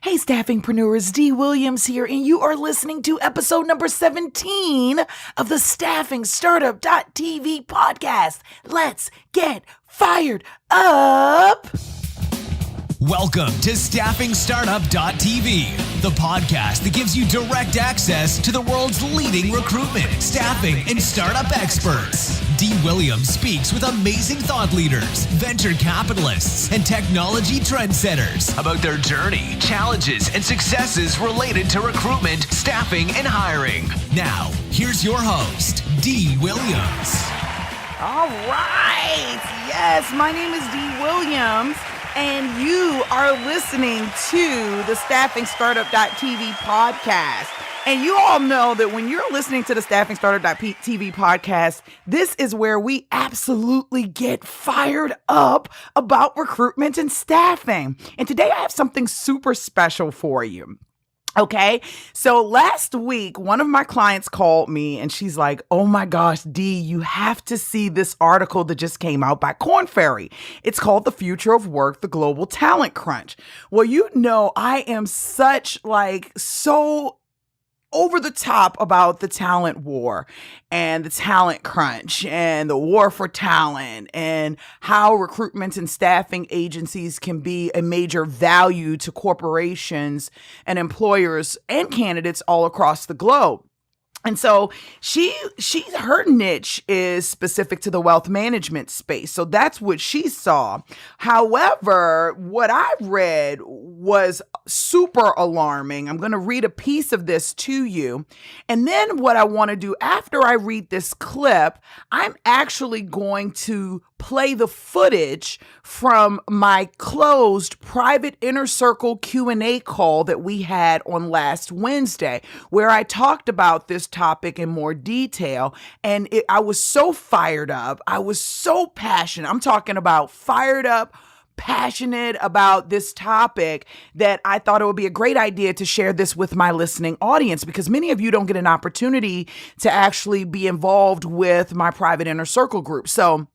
Hey, staffingpreneurs, D. Williams here, and you are listening to episode number 17 of the Staffing Startup.tv podcast. Let's get fired up. Welcome to Staffing Startup.tv, the podcast that gives you direct access to the world's leading recruitment, staffing, and startup experts. D. Williams speaks with amazing thought leaders, venture capitalists, and technology trendsetters about their journey, challenges, and successes related to recruitment, staffing, and hiring. Now, here's your host, D. Williams. All right. Yes, my name is D. Williams. And you are listening to the Staffing Startup.tv podcast. And you all know that when you're listening to the Staffing Startup.tv podcast, this is where we absolutely get fired up about recruitment and staffing. And today I have something super special for you. Okay, so last week, one of my clients called me and she's like, oh my gosh, D, you have to see this article that just came out by Korn Ferry. It's called The Future of Work, the Global Talent Crunch. Well, you know, I am so over the top about the talent war and the talent crunch and the war for talent and how recruitment and staffing agencies can be a major value to corporations and employers and candidates all across the globe. And so her niche is specific to the wealth management space. So that's what she saw. However, what I read was super alarming. I'm going to read a piece of this to you. And then what I want to do after I read this clip, I'm actually going to play the footage from my closed private inner circle Q&A call that we had on last Wednesday, where I talked about this topic in more detail. And I was so fired up. I was so passionate. I'm talking about fired up, passionate about this topic that I thought it would be a great idea to share this with my listening audience, because many of you don't get an opportunity to actually be involved with my private inner circle group. So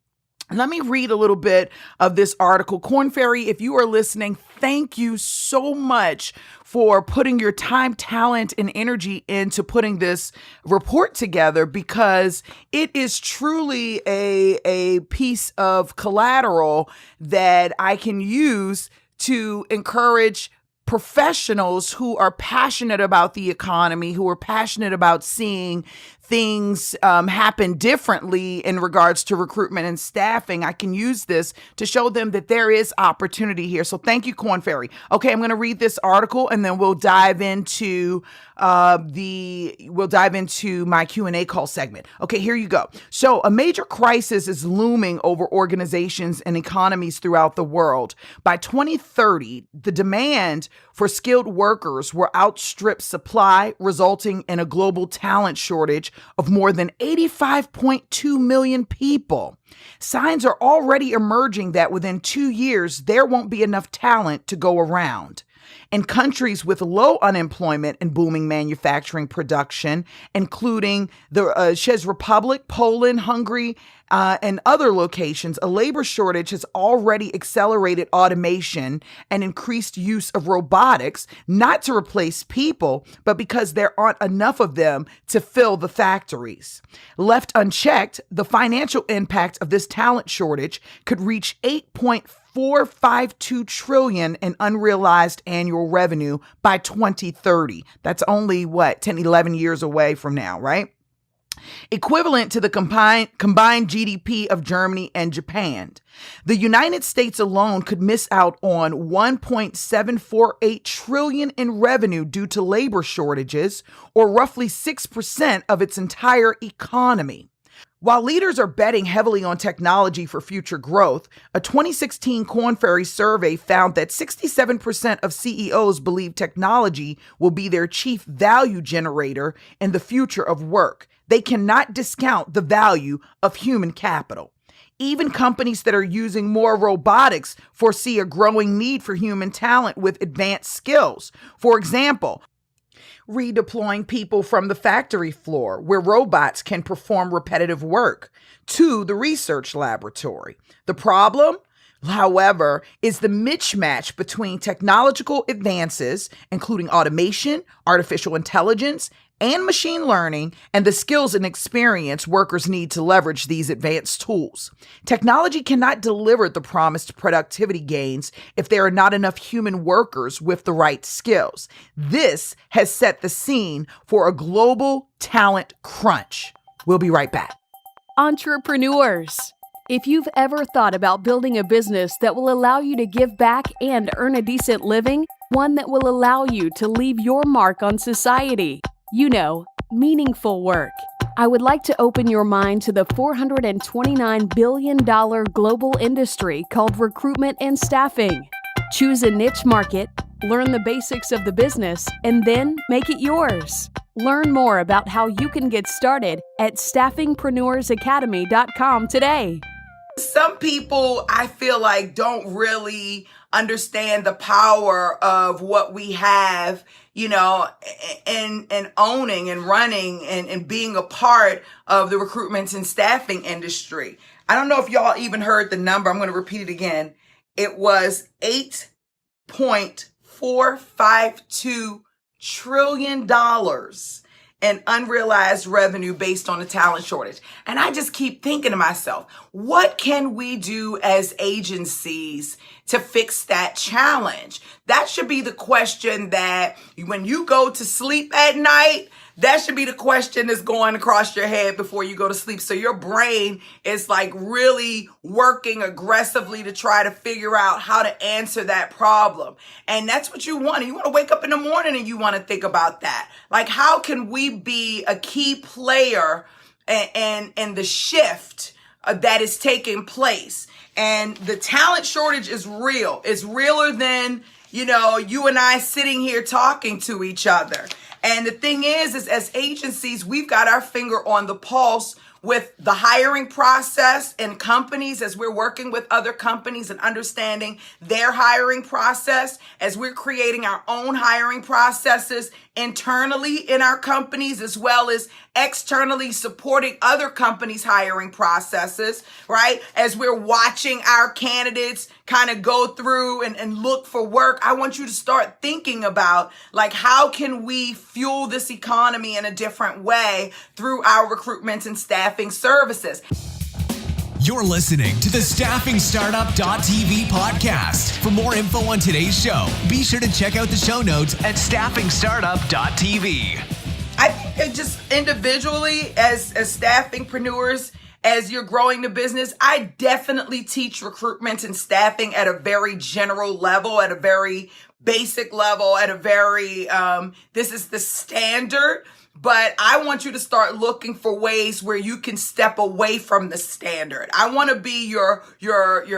let me read a little bit of this article. Korn Ferry, if you are listening, thank you so much for putting your time, talent, and energy into putting this report together, because it is truly a piece of collateral that I can use to encourage professionals who are passionate about the economy, who are passionate about seeing things happen differently in regards to recruitment and staffing. I can use this to show them that there is opportunity here. So thank you, Korn Ferry. Okay, I'm going to read this article and then we'll dive into my Q&A call segment. Okay, here you go. So a major crisis is looming over organizations and economies throughout the world. By 2030, the demand for skilled workers will outstrip supply, resulting in a global talent shortage of more than 85.2 million people. Signs are already emerging that within 2 years, there won't be enough talent to go around. In countries with low unemployment and booming manufacturing production, including the Czech Republic, Poland, Hungary, and other locations, a labor shortage has already accelerated automation and increased use of robotics, not to replace people, but because there aren't enough of them to fill the factories. Left unchecked, the financial impact of this talent shortage could reach 8.452 trillion in unrealized annual revenue by 2030. That's only 10, 11 years away from now, right? Equivalent to the combined GDP of Germany and Japan. The United States alone could miss out on 1.748 trillion in revenue due to labor shortages, or roughly 6% of its entire economy. While leaders are betting heavily on technology for future growth, a 2016 Korn Ferry survey found that 67% of CEOs believe technology will be their chief value generator in the future of work. They cannot discount the value of human capital. Even companies that are using more robotics foresee a growing need for human talent with advanced skills. For example, redeploying people from the factory floor, where robots can perform repetitive work, to the research laboratory. The problem? however, is the mismatch between technological advances, including automation, artificial intelligence, and machine learning, and the skills and experience workers need to leverage these advanced tools. Technology cannot deliver the promised productivity gains if there are not enough human workers with the right skills. This has set the scene for a global talent crunch. We'll be right back. Entrepreneurs. If you've ever thought about building a business that will allow you to give back and earn a decent living, one that will allow you to leave your mark on society, meaningful work, I would like to open your mind to the $429 billion global industry called recruitment and staffing. Choose a niche market, learn the basics of the business, and then make it yours. Learn more about how you can get started at staffingpreneursacademy.com today. Some people, I feel like, don't really understand the power of what we have, and owning and running and being a part of the recruitment and staffing industry. I don't know if y'all even heard the number. I'm going to repeat it again. It was $8.452 trillion and unrealized revenue based on the talent shortage. And I just keep thinking to myself, what can we do as agencies to fix that challenge? That should be the question that when you go to sleep at night, that should be the question that's going across your head before you go to sleep. So your brain is like really working aggressively to try to figure out how to answer that problem. And that's what you want. You want to wake up in the morning and you want to think about that. Like, how can we be a key player in the shift that is taking place? And the talent shortage is real. It's realer than, you and I sitting here talking to each other. And the thing is as agencies, we've got our finger on the pulse with the hiring process in companies as we're working with other companies and understanding their hiring process, as we're creating our own hiring processes internally in our companies, as well as externally supporting other companies' hiring processes, right? As we're watching our candidates kind of go through and look for work, I want you to start thinking about, like, how can we fuel this economy in a different way through our recruitment and staffing services? You're listening to the StaffingStartup.tv podcast. For more info on today's show, be sure to check out the show notes at StaffingStartup.tv. I think that just individually as staffingpreneurs, as you're growing the business, I definitely teach recruitment and staffing at a very general level, at a very basic level, at a very, this is the standard. But I want you to start looking for ways where you can step away from the standard. I want to be your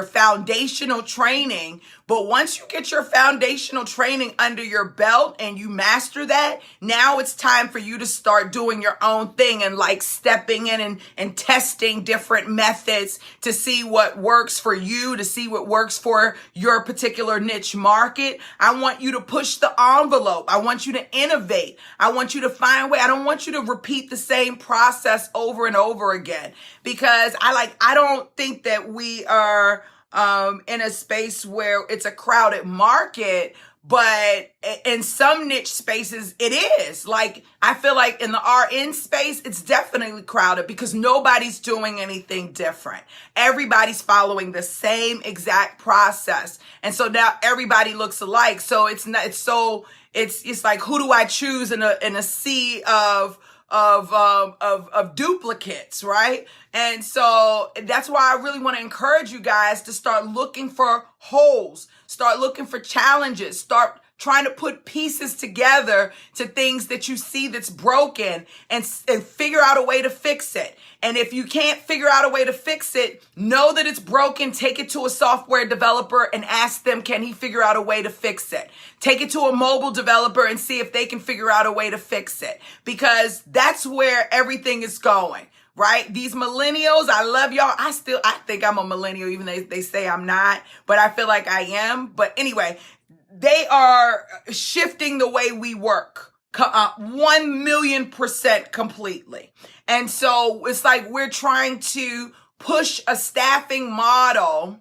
foundational training. But once you get your foundational training under your belt and you master that, now it's time for you to start doing your own thing and like stepping in and testing different methods to see what works for you, to see what works for your particular niche market. I want you to push the envelope. I want you to innovate. I want you to find a way. I don't want you to repeat the same process over and over again, because I don't think that we are in a space where it's a crowded market, but in some niche spaces it is. Like, I feel like in the RN space, it's definitely crowded because nobody's doing anything different. Everybody's following the same exact process. And so now everybody looks alike. So it's like, who do I choose in a sea of duplicates, right? And so that's why I really want to encourage you guys to start looking for holes, start looking for challenges, start trying to put pieces together to things that you see that's broken and figure out a way to fix it. And if you can't figure out a way to fix it, know that it's broken, take it to a software developer and ask them, can he figure out a way to fix it? Take it to a mobile developer and see if they can figure out a way to fix it, because that's where everything is going. Right? These millennials, I love y'all. I think I'm a millennial, even though they say I'm not, but I feel like I am. But anyway, they are shifting the way we work 1,000,000% completely. And so it's like we're trying to push a staffing model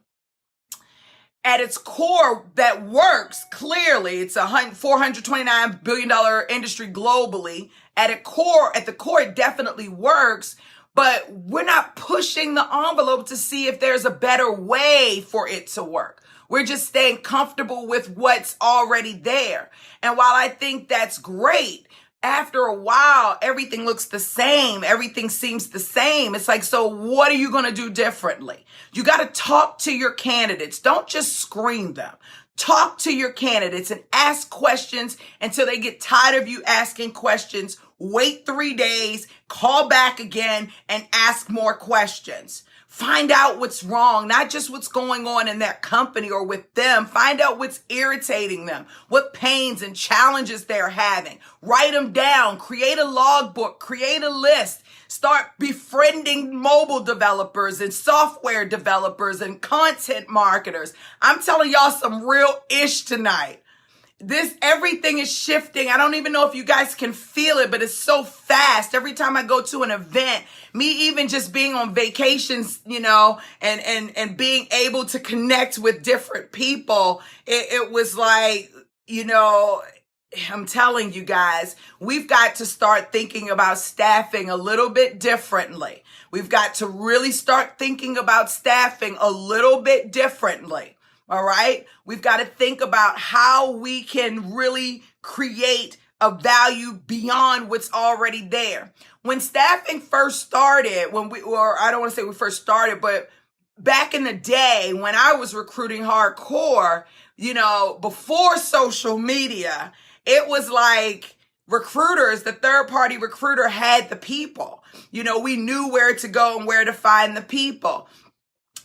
at its core that works. Clearly, it's a $429 billion industry globally. At the core, it definitely works, but we're not pushing the envelope to see if there's a better way for it to work. We're just staying comfortable with what's already there. And while I think that's great, after a while, everything looks the same. Everything seems the same. It's like, so what are you going to do differently? You got to talk to your candidates. Don't just screen them. Talk to your candidates and ask questions until they get tired of you asking questions. Wait 3 days, call back again, and ask more questions. Find out what's wrong, not just what's going on in that company or with them. Find out what's irritating them, what pains and challenges they're having. Write them down, create a logbook, create a list. Start befriending mobile developers and software developers and content marketers. I'm telling y'all some real ish tonight. Everything is shifting. I don't even know if you guys can feel it, but it's so fast. Every time I go to an event, me even just being on vacations, and being able to connect with different people, it was like, I'm telling you guys, we've got to start thinking about staffing a little bit differently. We've got to really start thinking about staffing a little bit differently. All right. We've got to think about how we can really create a value beyond what's already there. When staffing first started, I don't want to say we first started, but back in the day when I was recruiting hardcore, before social media, it was like recruiters, the third party recruiter had the people. We knew where to go and where to find the people.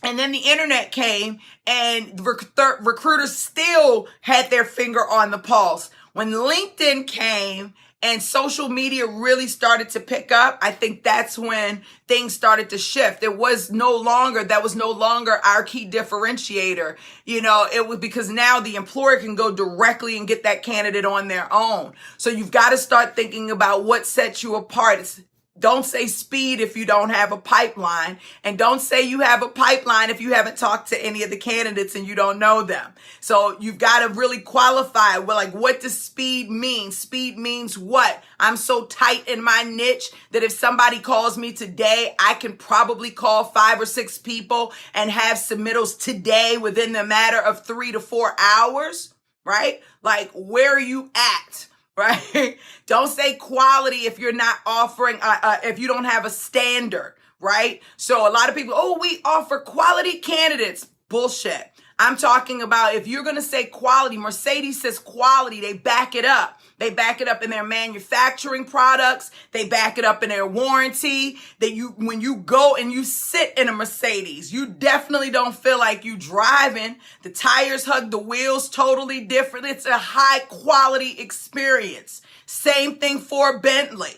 And then the internet came and recruiters still had their finger on the pulse. When LinkedIn came and social media really started to pick up, I think that's when things started to shift. That was no longer our key differentiator. It was because now the employer can go directly and get that candidate on their own. So you've got to start thinking about what sets you apart. Don't say speed if you don't have a pipeline. And don't say you have a pipeline if you haven't talked to any of the candidates and you don't know them. So you've got to really qualify. Well, like, what does speed mean? Speed means what? I'm so tight in my niche that if somebody calls me today, I can probably call 5 or 6 people and have submittals today within the matter of 3 to 4 hours, right? Like, where are you at? Right? Don't say quality if you're not offering, if you don't have a standard, right? So a lot of people, we offer quality candidates. Bullshit. I'm talking about if you're going to say quality, Mercedes says quality, they back it up. They back it up in their manufacturing products. They back it up in their warranty. When you go and you sit in a Mercedes, you definitely don't feel like you driving. The tires hug the wheels totally different. It's a high quality experience. Same thing for Bentley.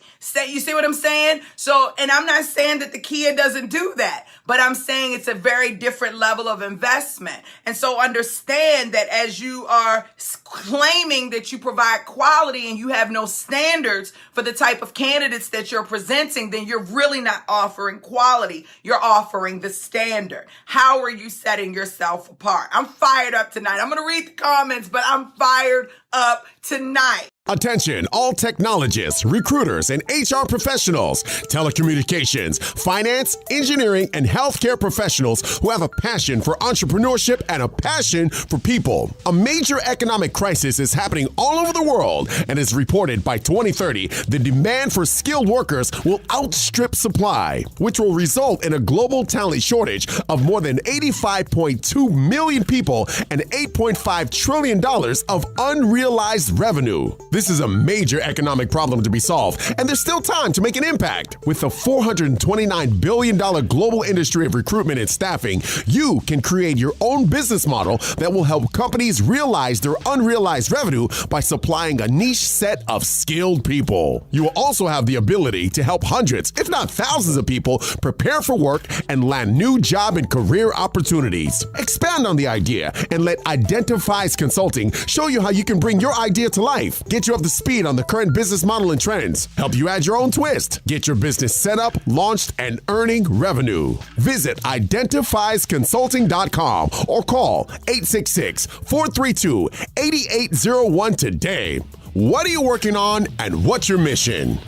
You see what I'm saying? So, and I'm not saying that the Kia doesn't do that, but I'm saying it's a very different level of investment. And so understand that as you are claiming that you provide quality and you have no standards for the type of candidates that you're presenting, then you're really not offering quality. You're offering the standard. How are you setting yourself apart? I'm fired up tonight. I'm going to read the comments, but I'm fired up tonight. Attention, all technologists, recruiters, and HR professionals, telecommunications, finance, engineering, and healthcare professionals who have a passion for entrepreneurship and a passion for people. A major economic crisis is happening all over the world, and is reported by 2030, the demand for skilled workers will outstrip supply, which will result in a global talent shortage of more than 85.2 million people and $8.5 trillion of unrealized revenue. This is a major economic problem to be solved, and there's still time to make an impact. With the $429 billion global industry of recruitment and staffing, you can create your own business model that will help companies realize their unrealized revenue by supplying a niche set of skilled people. You will also have the ability to help hundreds, if not thousands of people prepare for work and land new job and career opportunities. Expand on the idea and let Identifies Consulting show you how you can bring your idea to life. Get get you up to speed on the current business model and trends, help you add your own twist, get your business set up, launched, and earning revenue. Visit identifiesconsulting.com or call 866-432-8801 today. What are you working on and what's your mission?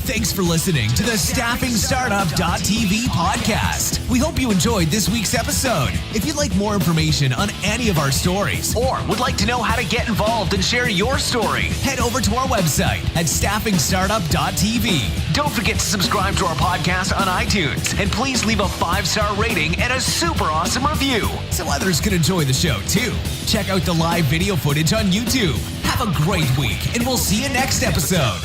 Thanks for listening to the StaffingStartup.tv podcast. We hope you enjoyed this week's episode. If you'd like more information on any of our stories or would like to know how to get involved and share your story, head over to our website at StaffingStartup.tv. Don't forget to subscribe to our podcast on iTunes and please leave a 5-star rating and a super awesome review so others can enjoy the show too. Check out the live video footage on YouTube. Have a great week and we'll see you next episode.